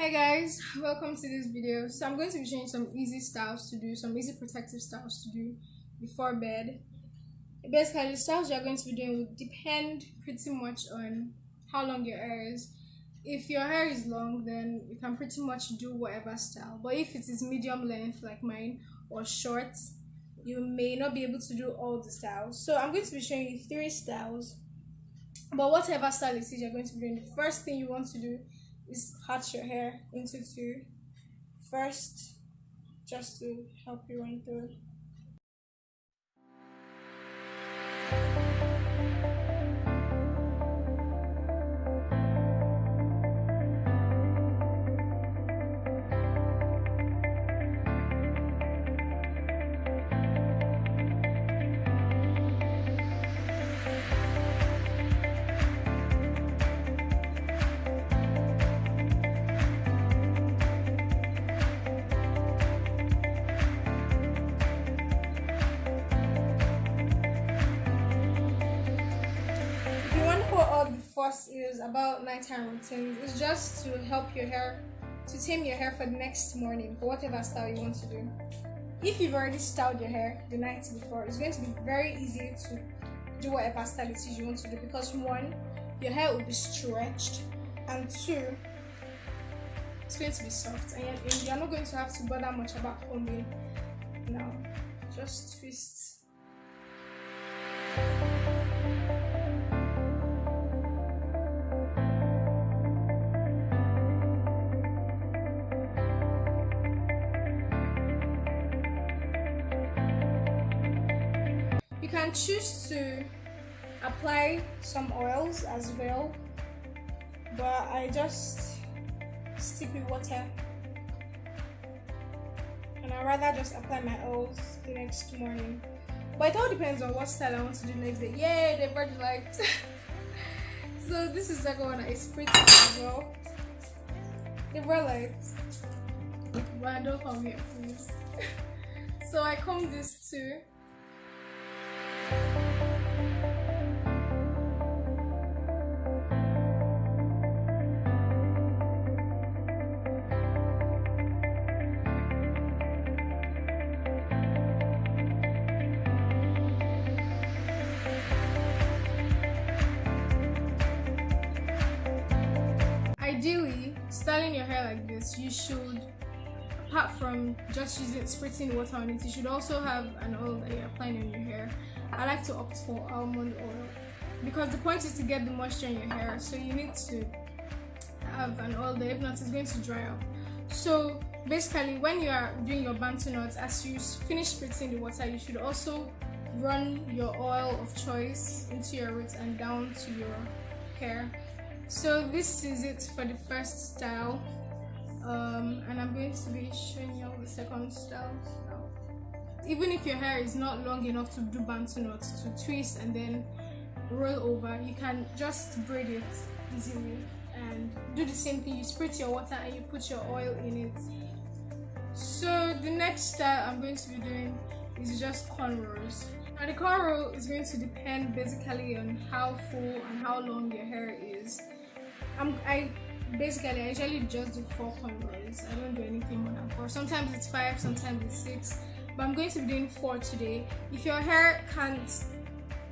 Hey guys, welcome to this video. So I'm going to be showing some easy styles to do, some easy protective styles to do before bed. Basically, the styles you're going to be doing will depend pretty much on how long your hair is. If your hair is long, then you can pretty much do whatever style. But if it is medium length like mine or short, you may not be able to do all the styles. So I'm going to be showing you 3 styles. But whatever style it is you're going to be doing, the first thing you want to do is part your hair into 2 first, just to help you run through. First is about nighttime routines. It's just to help your hair, to tame your hair for the next morning, for whatever style you want to do. If you've already styled your hair the night before, it's going to be very easy to do whatever style it is you want to do, because 1, your hair will be stretched, and 2, it's going to be soft, and you're not going to have to bother much about combing. Now, just twist. You can choose to apply some oils as well, but I just stick with water, and I'd rather just apply my oils the next morning. But it all depends on what style I want to do next day. Yay, the red light. So this is the second one, I spritz as well. The red light. But don't come here, please. So I comb this too. Ideally, styling your hair like this, you should, apart from just spritzing water on it, you should also have an oil that you're applying on your hair. I like to opt for almond oil because the point is to get the moisture in your hair, so you need to have an oil there, if not it's going to dry up. So basically, when you are doing your bantu knots, as you finish spritzing the water, you should also run your oil of choice into your roots and down to your hair. So this is it for the first style, and I'm going to be showing you the second style now. Even if your hair is not long enough to do bantu knots, to twist and then roll over, you can just braid it easily and do the same thing. You spritz your water and you put your oil in it. So the next style I'm going to be doing is just cornrows. Now the cornrow is going to depend basically on how full and how long your hair is. I usually just do 4 cornrows. I don't do anything more than 4. Sometimes it's 5, sometimes it's 6, but I'm going to be doing 4 today. If your hair can't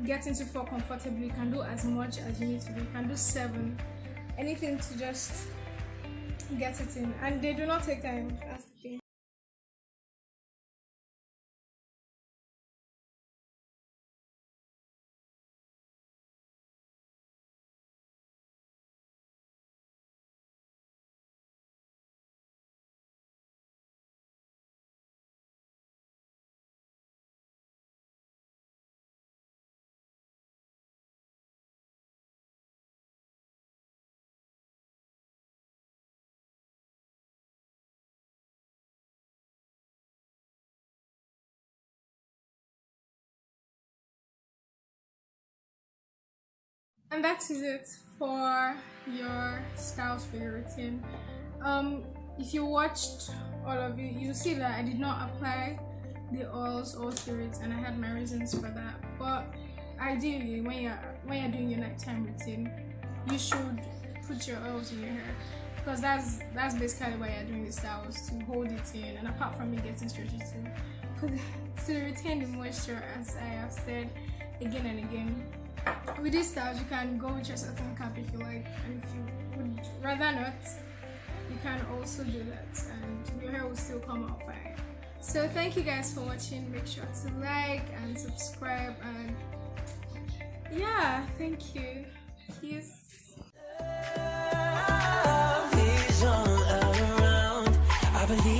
get into 4 comfortably, you can do as much as you need to do. You can do 7, anything to just get it in, and they do not take time. That's the thing. And that is it for your styles for your routine. If you watched all of it, you see that I did not apply the oils all through it, and I had my reasons for that. But ideally, when you're doing your nighttime routine, you should put your oils in your hair, because that's basically why you're doing the styles, to hold it in, and apart from it getting stretchy, to retain the moisture, as I have said again and again. With these styles, you can go with your satin cap if you like, and if you would rather not, you can also do that, and your hair will still come out fine. So thank you guys for watching. Make sure to like and subscribe, and yeah, thank you. Peace. Vision around, I believe.